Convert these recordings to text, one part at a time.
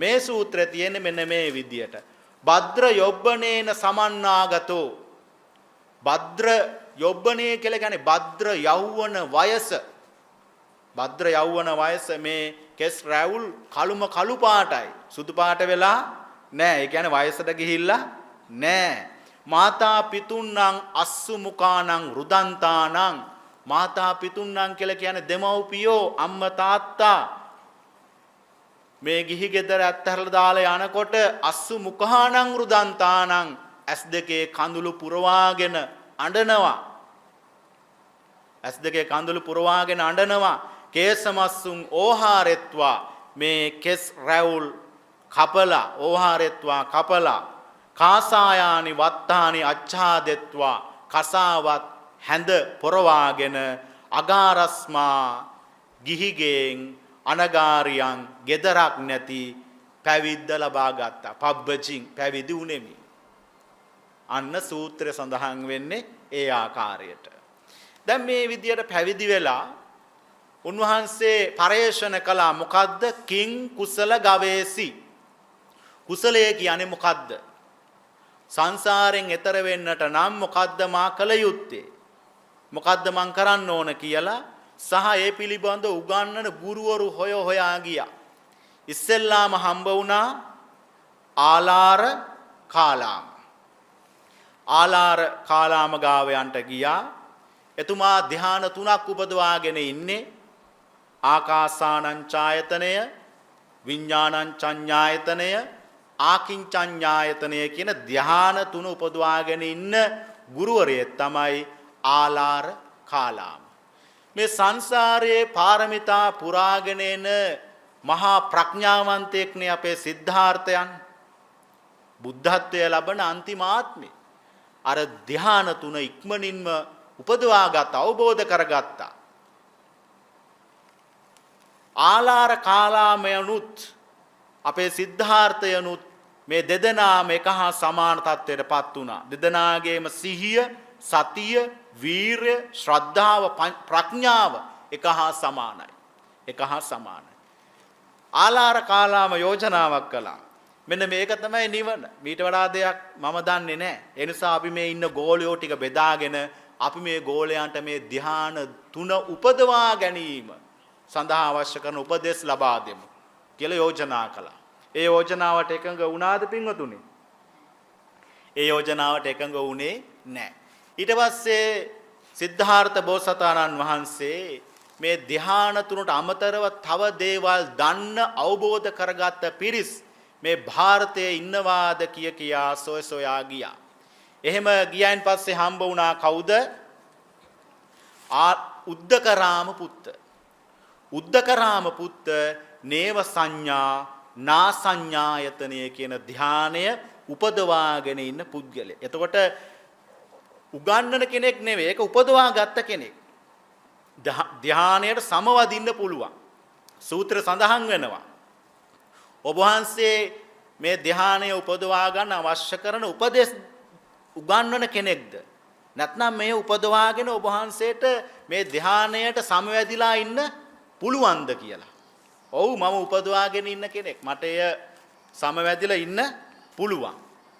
මේ සූත්‍රය තියෙන්නේ මෙන්න මේ විදියට. භද්‍ර යොබ්බනේන සමන්නාගතෝ. භද්‍ර යොබ්බනේ කියලා කියන්නේ භද්‍ර යෞවන වයස. භද්‍ර යෞවන වයස මේ කෙස් රැවුල් කළු පාටයි. සුදු පාට වෙලා නෑ. ඒ කියන්නේ වයසට ගිහිල්ලා නෑ. මාතා පිතුන්නම් අස්සු මුකානම් රුදන්තානම්. මාතා පිතුන්නම් කියලා කියන්නේ දෙමව්පියෝ අම්මා තාත්තා මේ ගිහි ගෙදර ඇත්තරලා දාලා යනකොට අස්සු මුඛානං රුදන්තානං ඇස් දෙකේ කඳුළු පුරවාගෙන අඬනවා. ඇස් දෙකේ කඳුළු පුරවාගෙන අඬනවා. කේසමස්සුං ඕහාරෙත්වා මේ කෙස් රැවුල් කපලා ඕහාරෙත්වා කපලා කාසායානි වත්තානි අච්ඡාදෙත්වා කසාවත් හැඳ පොරවාගෙන අගාරස්මා ගිහිගෙන් අනගාරියන් ගෙදරක් නැති පැවිද්ද ලබා ගත්තා. පබ්බජින් පැවිදි උනේමි. අන්න සූත්‍රය සඳහන් වෙන්නේ ඒ ආකාරයට. දැන් මේ විදියට පැවිදි වෙලා උන්වහන්සේ පරේෂණ කළා. මොකද්ද? කිං කුසල ගවේසි. කුසලයේ කියන්නේ මොකද්ද? සංසාරයෙන් එතර වෙන්නට නම් මොකද්ද මා කළ යුත්තේ? මොකද්ද මං කරන්න ඕන කියලා සහ ඒ පිළිබඳ උගන්වන ගුරුවරු හොයා ගියා. ඉස්සෙල්ලාම හම්බ වුණා ආලාර කාලාම. ආලාර කාලාම ගාවයන්ට ගියා. එතුමා ධ්‍යාන 3ක් උපදවාගෙන ඉන්නේ. ආකාසානං ඡායතනය, විඥානං චඤ්ඤායතනය, ආකින්චඤ්ඤායතනය කියන ධ්‍යාන 3 උපදවාගෙන ඉන්න ගුරුවරයෙක් තමයි ආලාර කාලාම. මේ සංසාරයේ පාරමිතා පුරාගෙන එන මහා ප්‍රඥාවන්තයෙක්නේ අපේ සිද්ධාර්ථයන්. බුද්ධත්වය ලබන අන්තිම ආත්මේ අර ධ්‍යාන 3 ඉක්මනින්ම උපදවාගත් අවබෝධ කරගත්තා. ආලාර කාලාමයනුත් අපේ සිද්ධාර්ථයනුත් මේ දෙදෙනාම එක හා සමාන තත්වයටපත් වුණා. දෙදෙනාගේම සිහිය, සතිය, වීරය, ශ්‍රද්ධාව, ප්‍රඥාව එක හා සමානයි. එක හා සමානයි. ආලාර කාලාම යෝජනාවක් කළා. මෙන්න මේක තමයි නිවන. මීට වඩා දෙයක් මම දන්නේ නැහැ. ඒ නිසා අපි මේ ඉන්න ගෝලයෝ ටික බෙදාගෙන අපි මේ ගෝලයන්ට මේ ධ්‍යාන 3 උපදවා ගැනීම සඳහා අවශ්‍ය කරන උපදෙස් ලබා දෙමු කියලා යෝජනා කළා. ඒ යෝජනාවට එකඟ වුණාද පින්වතුනි? ඒ යෝජනාවට එකඟ වුණේ නැහැ. ඊට පස්සේ සිද්ධාර්ථ බෝසතාණන් වහන්සේ මේ ධ්‍යාන 3ට අමතරව තව දේවල් දන්න අවබෝධ කරගත්ත පිරිස් මේ ಭಾರತයේ ඉන්නවාද කියා සොයා ගියා. එහෙම ගියයින් පස්සේ හම්බ වුණා කවුද? උද්දකරාම පුත්ත. උද්දකරාම පුත්ත නේව සංඥා නා සංඥායතනය කියන ධානය උපදවාගෙන ඉන්න පුද්ගලයා. එතකොට උගන්නන කෙනෙක් නෙවෙයි, ඒක උපදවා ගත්ත කෙනෙක්. ධානයට සමවදින්න පුළුවන්. සූත්‍ර සඳහන් වෙනවා. ඔබ වහන්සේ මේ ධානය උපදවා ගන්න අවශ්‍ය කරන උපදෙස් උගන්වන කෙනෙක්ද? නැත්නම් මේ උපදවාගෙන ඔබ වහන්සේට මේ ධානයට සමවැදිලා ඉන්න පුළුවන්ද කියලා. ඔව් මම උපදවාගෙන ඉන්න කෙනෙක්. මට එය සමවැදිලා ඉන්න පුළුවන්.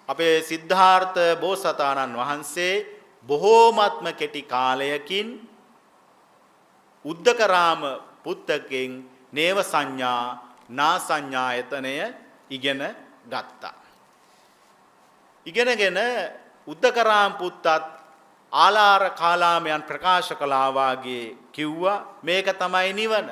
අපේ සිද්ධාර්ථ බෝසතාණන් වහන්සේ බොහෝමත්ම කෙටි කාලයකින් උද්දකරාම පුත්තකෙන් නේව සංඥා නා සංඥායතනය ඉගෙන ගත්තා. ඉගෙනගෙන උද්දකරාම පුත්තත් ආලාර කාලාමයන් ප්‍රකාශ කළා වාගේ කිව්වා මේක තමයි නිවන.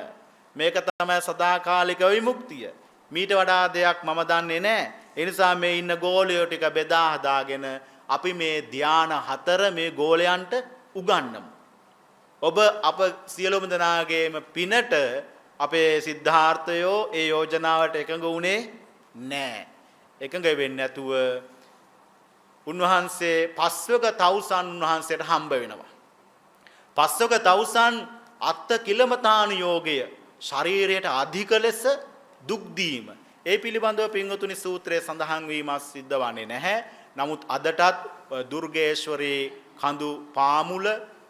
මේක තමයි සදාකාලික විමුක්තිය. මීට වඩා දෙයක් මම දන්නේ නැහැ. ඒ නිසා මේ ඉන්න ගෝලයෝ ටික බෙදා හදාගෙන අපි මේ ධාන 4 මේ ගෝලයන්ට උගන්වමු. ඔබ අප සියලුම දෙනාගේම පිනට අපේ සිද්ධාර්ථයෝ ඒ යෝජනාවට එකඟ වුණේ නැහැ. එකඟ වෙන්නේ නැතුව උන්වහන්සේ පස්වක තවුසන් උන්වහන්සේට හම්බ වෙනවා. පස්වක තවුසන් අත්ත කිලමතාන යෝගය ශරීරයට අධික ලෙස දුක් දීම. ඒ පිළිබඳව පින්වතුනි සූත්‍රයේ සඳහන් වීමක් සිද්ධ වන්නේ නැහැ. නමුත් අදටත් දුර්ගේශ්වරී කඳු පාමුල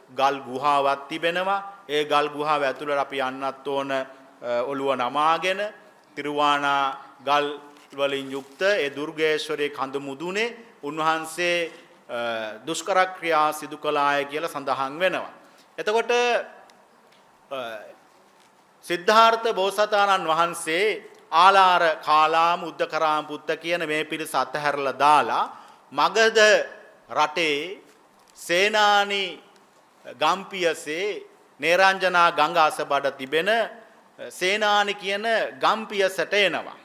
ගල් ගුහාවක් තිබෙනවා. ඒ ගල් ගුහාව ඇතුළට අපි යන්නත් ඕන ඔළුව නමාගෙන තිරුවානා ගල් වලින් යුක්ත ඒ දුර්ගේශ්වරයේ කඳු මුදුනේ උන්වහන්සේ දුෂ්කර ක්‍රියා සිදු කළාය කියලා සඳහන් වෙනවා. එතකොට සිද්ධාර්ථ බෝසතාණන් වහන්සේ ආලාර කාලාම උද්දකරාම පුත්ත කියන මේ පිරිස අතහැරලා දාලා මගධ රටේ සේනානි ගම්පියසේ නේරංජනා ගංගා අසබඩ තිබෙන සේනානි කියන ගම්පියසට එනවා.